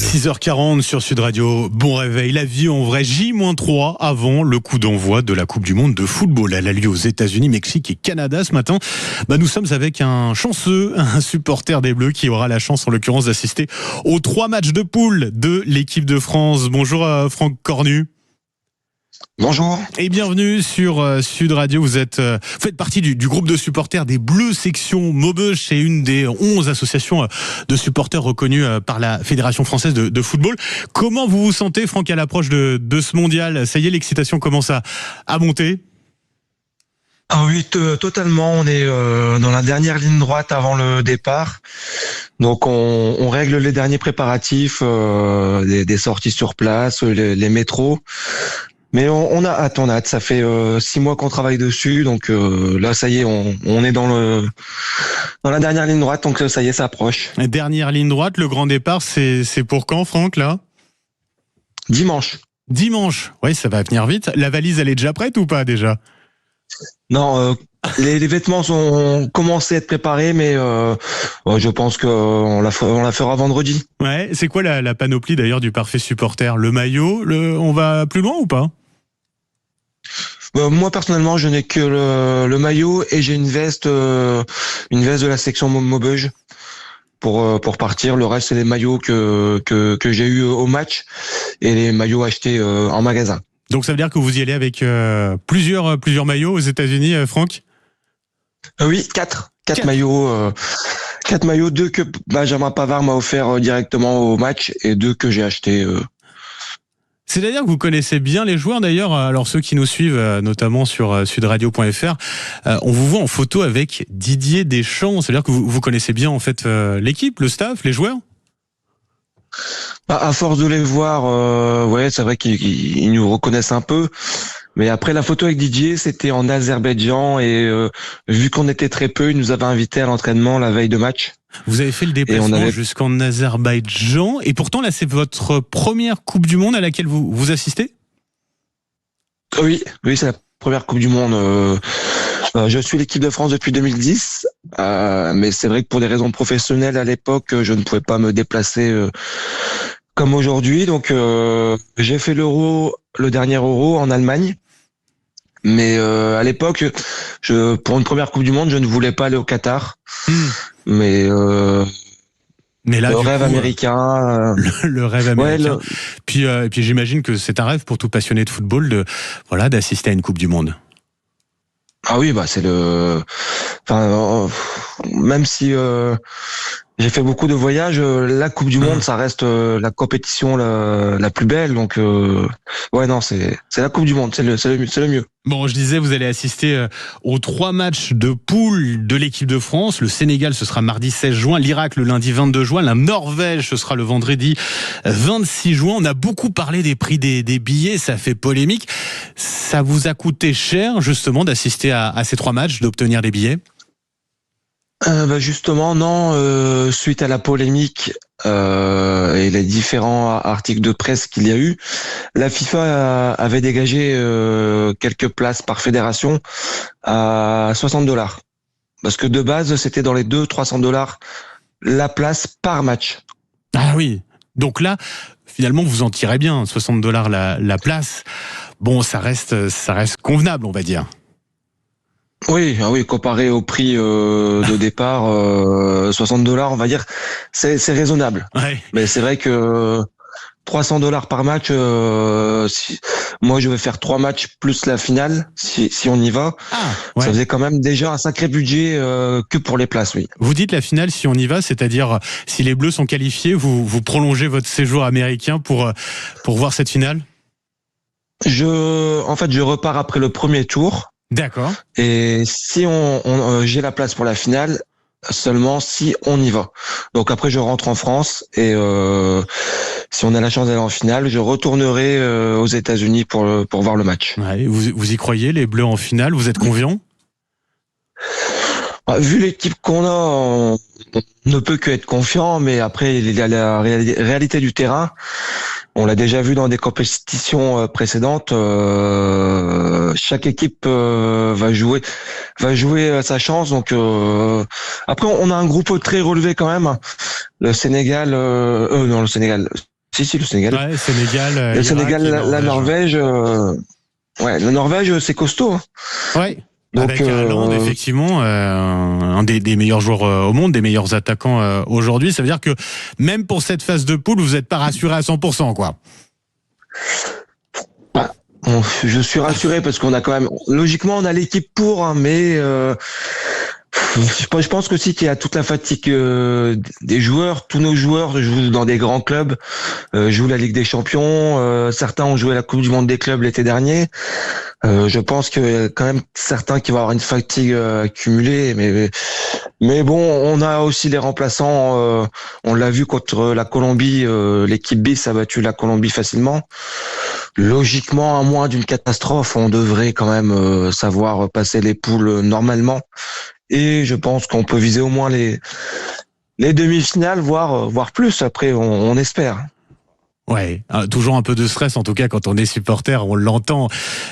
6h40 sur Sud Radio, bon réveil, la vie en vrai, J-3 avant le coup d'envoi de la Coupe du Monde de football. Elle a lieu aux États-Unis, Mexique et Canada ce matin. Nous sommes avec un chanceux, un supporter des Bleus qui aura la chance en l'occurrence d'assister aux 3 matchs de poule de l'équipe de France. Bonjour Franck Cornu. Bonjour. Et bienvenue sur Sud Radio. Vous faites partie du groupe de supporters des Bleus section Maubeuge. C'est une des 11 associations de supporters reconnues par la Fédération française de football. Comment vous vous sentez, Franck, à l'approche de ce mondial? Ça y est, l'excitation commence à monter. Ah oui, totalement. On est dans la dernière ligne droite avant le départ. Donc on règle les derniers préparatifs, des sorties sur place, les métros. Mais on a hâte. Ça fait 6 mois qu'on travaille dessus, donc là ça y est, on est dans la dernière ligne droite, donc ça y est, ça approche. Dernière ligne droite, le grand départ, c'est pour quand, Franck, là? Dimanche. Oui, ça va venir vite. La valise, elle est déjà prête ou pas déjà? Non, les vêtements ont commencé à être préparés, mais je pense qu'on la fera vendredi. Ouais, c'est quoi la panoplie d'ailleurs du parfait supporter? Le maillot, on va plus loin ou pas? Moi personnellement, je n'ai que le maillot et j'ai une veste de la section Maubeuge pour partir. Le reste, c'est les maillots que j'ai eu au match et les maillots achetés en magasin. Donc ça veut dire que vous y allez avec plusieurs maillots aux États-Unis, Franck? Oui, 4 maillots. 4 maillots, 2 que Benjamin Pavard m'a offert directement au match et 2 que j'ai achetés. C'est-à-dire que vous connaissez bien les joueurs d'ailleurs. Alors ceux qui nous suivent, notamment sur sudradio.fr, on vous voit en photo avec Didier Deschamps. C'est-à-dire que vous connaissez bien en fait l'équipe, le staff, les joueurs? À force de les voir, ouais, c'est vrai qu'ils nous reconnaissent un peu. Mais après la photo avec Didier, c'était en Azerbaïdjan et vu qu'on était très peu, il nous avait invités à l'entraînement la veille de match. Vous avez fait le déplacement jusqu'en Azerbaïdjan et pourtant là c'est votre première Coupe du Monde à laquelle vous assistez? Oui, c'est la première Coupe du Monde. Je suis l'équipe de France depuis 2010, mais c'est vrai que pour des raisons professionnelles à l'époque, je ne pouvais pas me déplacer comme aujourd'hui. Donc j'ai fait le dernier Euro en Allemagne. Mais à l'époque, pour une première Coupe du Monde, je ne voulais pas aller au Qatar. Mais là, le rêve américain. Le rêve américain. Puis j'imagine que c'est un rêve pour tout passionné de football d'assister à une Coupe du Monde. Ah oui, c'est même si j'ai fait beaucoup de voyages, la Coupe du Monde, ça reste la compétition la plus belle. Donc, c'est la Coupe du Monde, c'est le mieux. Bon, je disais, vous allez assister aux 3 matchs de poule de l'équipe de France. Le Sénégal, ce sera mardi 16 juin. L'Irak, le lundi 22 juin. La Norvège, ce sera le vendredi 26 juin. On a beaucoup parlé des prix des billets. Ça fait polémique. Ça vous a coûté cher, justement, d'assister à ces 3 matchs, d'obtenir des billets? Justement, non. Suite à la polémique et les différents articles de presse qu'il y a eu, la FIFA avait dégagé quelques places par fédération à $60. Parce que de base, c'était dans les $200-300 la place par match. Ah oui. Donc là, finalement, vous en tirez bien. $60 la place. Bon, ça reste convenable, on va dire. Oui, comparé au prix de départ, $60, on va dire, c'est raisonnable. Ouais. Mais c'est vrai que $300 par match, moi je vais faire 3 matchs plus la finale, si on y va. Ça faisait quand même déjà un sacré budget que pour les places, oui. Vous dites la finale si on y va, c'est-à-dire si les Bleus sont qualifiés, vous prolongez votre séjour américain pour voir cette finale? Je repars après le premier tour. D'accord. Et si j'ai la place pour la finale, seulement si on y va. Donc après, je rentre en France et si on a la chance d'aller en finale, je retournerai aux États-Unis pour voir le match. Ouais, vous y croyez, les Bleus en finale? Vous êtes confiant? Vu l'équipe qu'on a, on ne peut que être confiant, mais après, il y a la réalité du terrain. On l'a déjà vu dans des compétitions précédentes. Chaque équipe va jouer sa chance. Donc après, on a un groupe très relevé quand même. Le Sénégal, Si, le Sénégal. Ouais, Sénégal. Le Irak Sénégal, et la Norvège. Ouais, la Norvège, c'est costaud. Hein. Ouais. Donc, Avec Haaland, effectivement, un des meilleurs joueurs au monde, des meilleurs attaquants aujourd'hui. Ça veut dire que même pour cette phase de poule, vous n'êtes pas rassuré à 100%, quoi. Je suis rassuré parce qu'on a quand même, logiquement, on a l'équipe pour, hein, mais je pense aussi qu'il y a toute la fatigue des joueurs. Tous nos joueurs jouent dans des grands clubs, jouent la Ligue des Champions. Certains ont joué la Coupe du Monde des clubs l'été dernier. Je pense qu'il y a quand même certains qui vont avoir une fatigue accumulée, mais bon, on a aussi les remplaçants. On l'a vu contre la Colombie, l'équipe bis a battu la Colombie facilement. Logiquement, à moins d'une catastrophe, on devrait quand même savoir passer les poules normalement. Et je pense qu'on peut viser au moins les demi-finales, voire plus. Après, on espère. Ouais, toujours un peu de stress en tout cas quand on est supporter, on l'entend.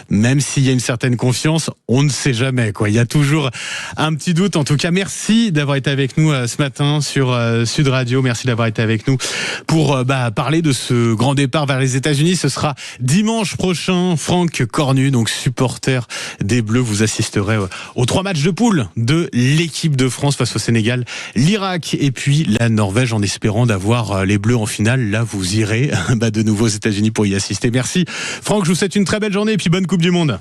Même s'il y a une certaine confiance, on ne sait jamais quoi. Il y a toujours un petit doute. En tout cas, merci d'avoir été avec nous ce matin sur Sud Radio. Merci d'avoir été avec nous pour parler de ce grand départ vers les États-Unis. Ce sera dimanche prochain. Franck Cornu, donc supporter des Bleus, vous assisterez aux 3 matchs de poule de l'équipe de France face au Sénégal, l'Irak et puis la Norvège, en espérant d'avoir les Bleus en finale. Là, vous irez de nouveau aux États-Unis pour y assister. Merci Franck, je vous souhaite une très belle journée et puis bonne Coupe du Monde.